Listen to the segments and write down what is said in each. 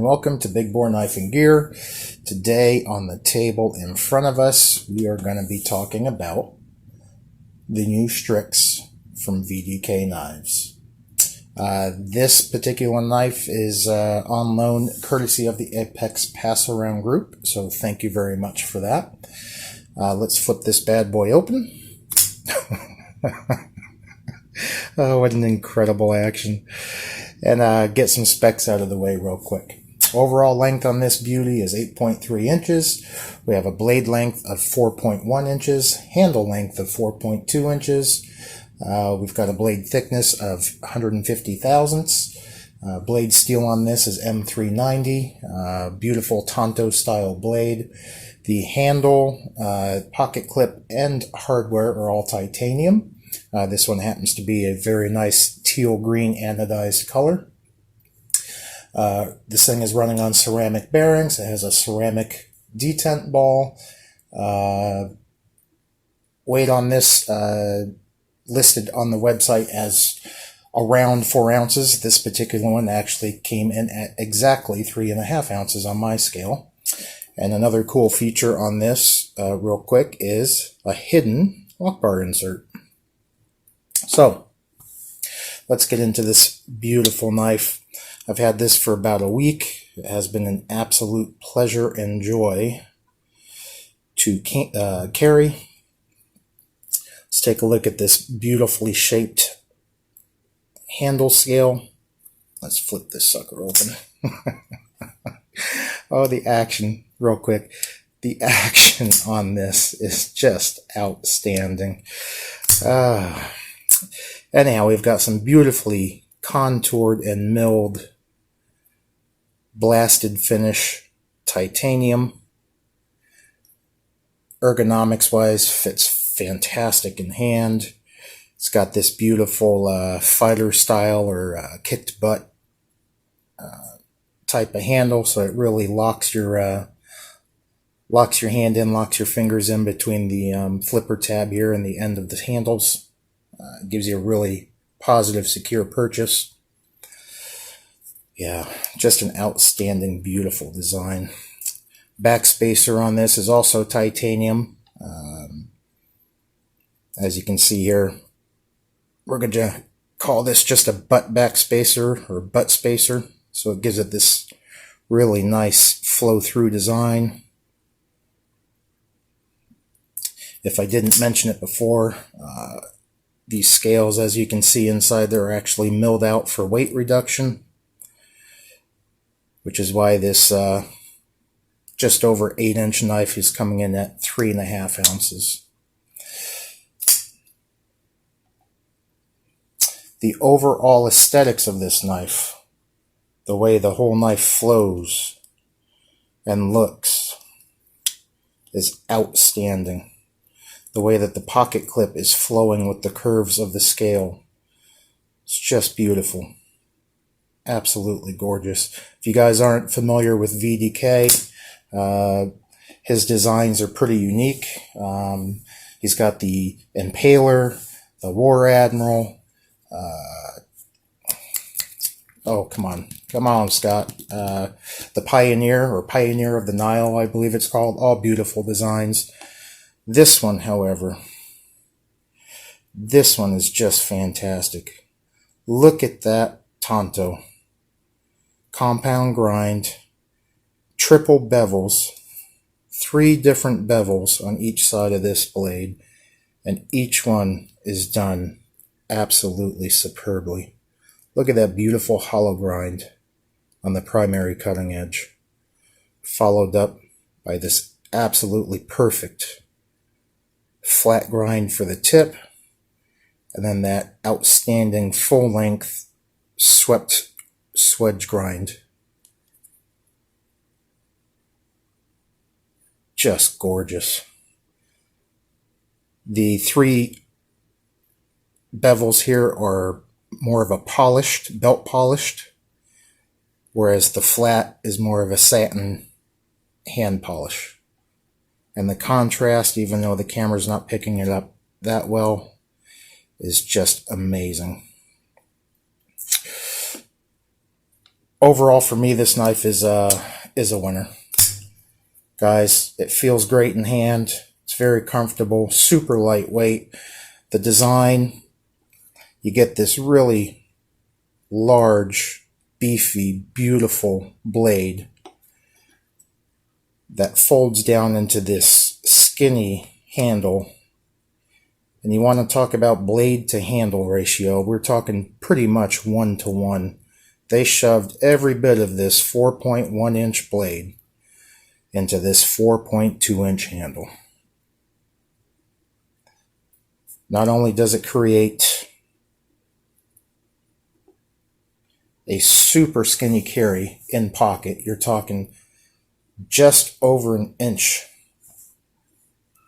welcome to Big Bore Knife and Gear. Today on the table in front of us, we are going to be talking about the new Strix from Vdk Knives. This particular knife is on loan courtesy of the Apex Pass Around group, so thank you very much for that. Let's flip this bad boy open. Oh, what an incredible action. And get some specs out of the way real quick. Overall length on this beauty is 8.3 inches. We have a blade length of 4.1 inches, handle length of 4.2 inches. We've got a blade thickness of 150 thousandths. Blade steel on this is M390, beautiful Tonto style blade. The handle, pocket clip, and hardware are all titanium. This one happens to be a very nice teal green anodized color. This thing is running on ceramic bearings. It has a ceramic detent ball. Weight on this listed on the website as around 4 ounces. This particular one actually came in at exactly 3.5 ounces on my scale. And another cool feature on this, real quick, is a hidden lock bar insert. So, let's get into this beautiful knife. I've had this for about a week. It has been an absolute pleasure and joy to carry. Let's take a look at this beautifully shaped handle scale. Let's flip this sucker open. Oh, the action, real quick. The action on this is just outstanding. Anyhow, we've got some beautifully contoured and milled blasted finish titanium. Ergonomics wise, fits fantastic in hand. It's got this beautiful fighter style or kicked butt type of handle, so it really locks your hand in, locks your fingers in between the flipper tab here and the end of the handles. It gives you a really positive, secure purchase. Yeah, just an outstanding, beautiful design. Back spacer on this is also titanium. As you can see here, we're going to call this just a butt back spacer or butt spacer. So it gives it this really nice flow-through design. If I didn't mention it before, these scales, as you can see inside, they're actually milled out for weight reduction, which is why this just over 8-inch knife is coming in at 3.5 ounces. The overall aesthetics of this knife, the way the whole knife flows and looks, is outstanding. The way that the pocket clip is flowing with the curves of the scale, it's just beautiful. Absolutely gorgeous. If you guys aren't familiar with VDK, his designs are pretty unique. He's got the Impaler, the War Admiral, oh, come on, Scott. The Pioneer, or Pioneer of the Nile, I believe it's called. All beautiful designs. This one, however, this one is just fantastic. Look at that Tonto. Compound grind, triple bevels, 3 different bevels on each side of this blade, and each one is done absolutely superbly. Look at that beautiful hollow grind on the primary cutting edge, followed up by this absolutely perfect flat grind for the tip, and then that outstanding full-length swept swedge grind. Just gorgeous. The 3 bevels here are more of a polished, belt polished, whereas the flat is more of a satin hand polish. And the contrast, even though the camera's not picking it up that well, is just amazing. Overall, for me, this knife is a winner. Guys, it feels great in hand. It's very comfortable, super lightweight. The design, you get this really large, beefy, beautiful blade that folds down into this skinny handle. And you want to talk about blade to handle ratio, we're talking pretty much 1-to-1. They shoved every bit of this 4.1 inch blade into this 4.2 inch handle. Not only does it create a super skinny carry in pocket, you're talking just over an inch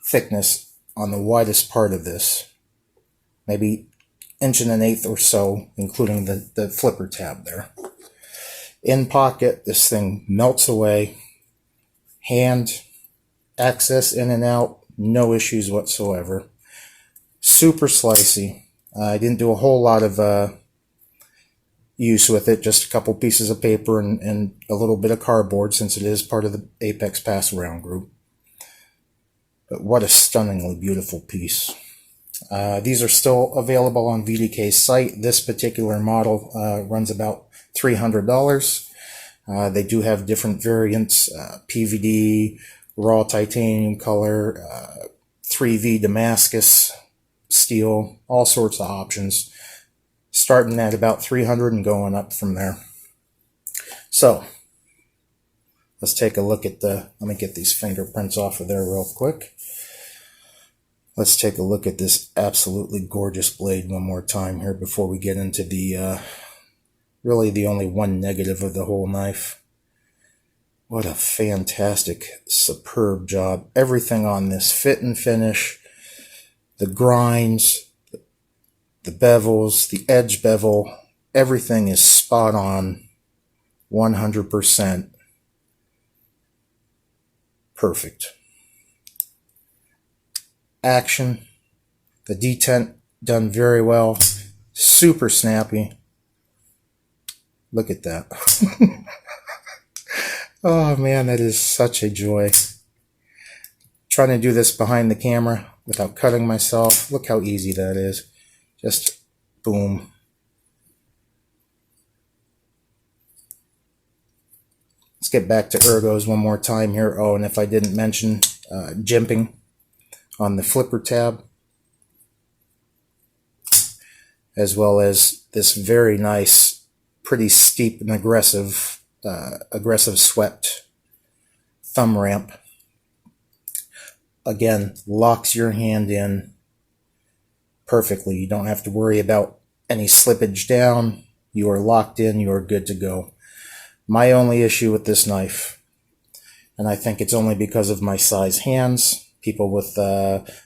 thickness on the widest part of this, maybe 1.1 or so, including the flipper tab there. In pocket, this thing melts away. Hand access in and out, no issues whatsoever. Super slicey. I didn't do a whole lot of use with it, just a couple pieces of paper and a little bit of cardboard, since it is part of the Apex Pass Around group. But what a stunningly beautiful piece. These are still available on Vdk's site. This particular model runs about $300. They do have different variants, PVD, raw titanium color, 3V Damascus steel, all sorts of options, starting at about $300 and going up from there. So let's take a look at let me get these fingerprints off of there real quick. Let's take a look at this absolutely gorgeous blade one more time here before we get into the really the only one negative of the whole knife. What a fantastic, superb job. Everything on this fit and finish, the grinds, the bevels, the edge bevel, everything is spot on, 100% perfect. Action, the detent done very well, super snappy. Look at that. Oh man, that is such a joy. Trying to do this behind the camera without cutting myself. Look how easy that is. Just boom. Let's get back to ergos one more time here. Oh, and if I didn't mention jimping on the flipper tab, as well as this very nice, pretty steep and aggressive swept thumb ramp. Again, locks your hand in perfectly. You don't have to worry about any slippage down. You are locked in. You are good to go. My only issue with this knife, and I think it's only because of my size hands, people with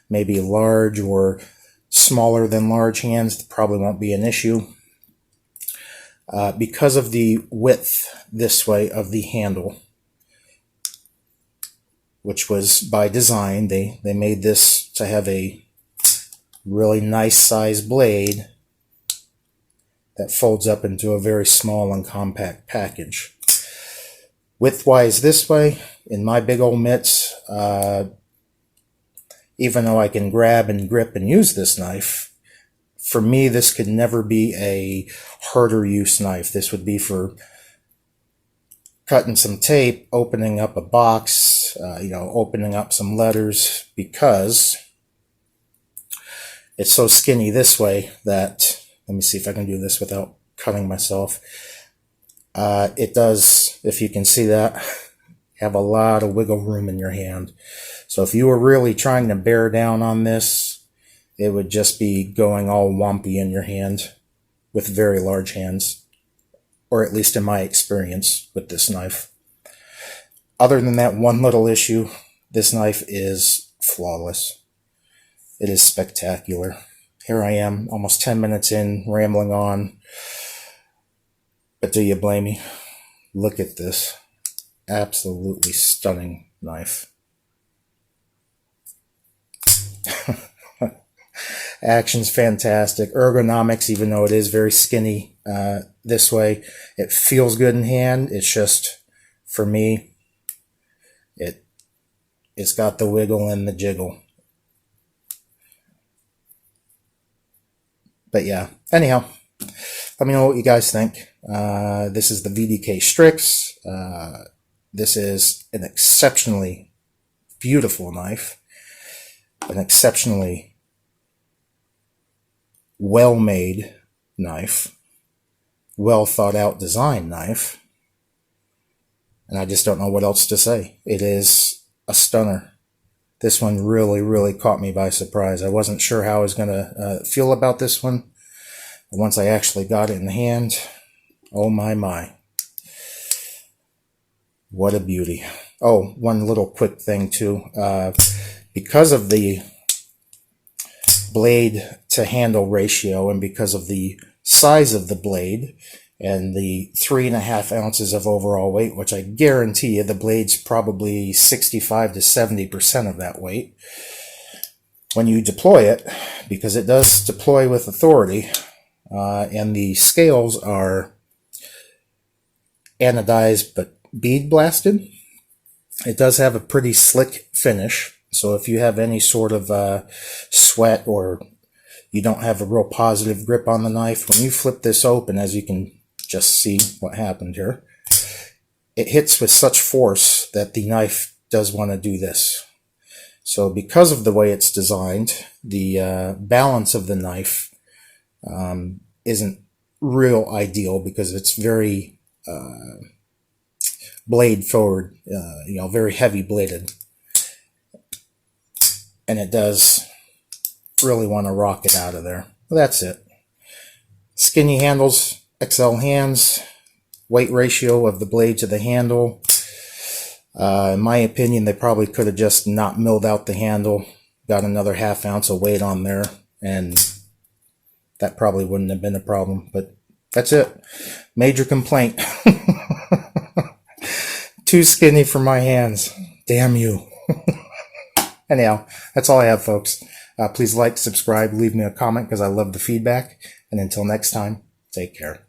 maybe large or smaller than large hands probably won't be an issue. Because of the width this way of the handle, which was by design, they made this to have a really nice size blade that folds up into a very small and compact package. Width-wise this way, in my big old mitts, even though I can grab and grip and use this knife, for me, this could never be a harder use knife. This would be for cutting some tape, opening up a box, opening up some letters, because it's so skinny this way that, let me see if I can do this without cutting myself. It does, if you can see that, have a lot of wiggle room in your hand. So if you were really trying to bear down on this, it would just be going all wompy in your hand with very large hands, or at least in my experience with this knife. Other than that one little issue, this knife is flawless. It is spectacular. Here I am, almost 10 minutes in, rambling on. But do you blame me? Look at this. Absolutely stunning knife. Action's fantastic. Ergonomics, even though it is very skinny this way, it feels good in hand. It's just, for me, it's got the wiggle and the jiggle. But yeah, anyhow, let me know what you guys think. This is the Vdk Strix. This is an exceptionally beautiful knife, an exceptionally well-made knife, well thought out design knife, and I just don't know what else to say. It is a stunner. This one really caught me by surprise. I wasn't sure how I was going to feel about this one. But once I actually got it in hand, oh my. What a beauty. Oh, one little quick thing too. Because of the blade to handle ratio and because of the size of the blade and the 3.5 ounces of overall weight, which I guarantee you the blade's probably 65 to 70% of that weight, when you deploy it, because it does deploy with authority, and the scales are anodized but bead blasted, it does have a pretty slick finish. So if you have any sort of sweat or you don't have a real positive grip on the knife, when you flip this open, as you can just see what happened here, it hits with such force that the knife does want to do this. So because of the way it's designed, the balance of the knife isn't real ideal because it's very blade forward, very heavy bladed. And it does really want to rock it out of there. Well, that's it. Skinny handles, XL hands, weight ratio of the blade to the handle. In my opinion, they probably could have just not milled out the handle, got another 1/2 ounce of weight on there, and that probably wouldn't have been a problem. But that's it. Major complaint. Too skinny for my hands. Damn you. Anyhow, that's all I have, folks. Please like, subscribe, leave me a comment because I love the feedback. And until next time, take care.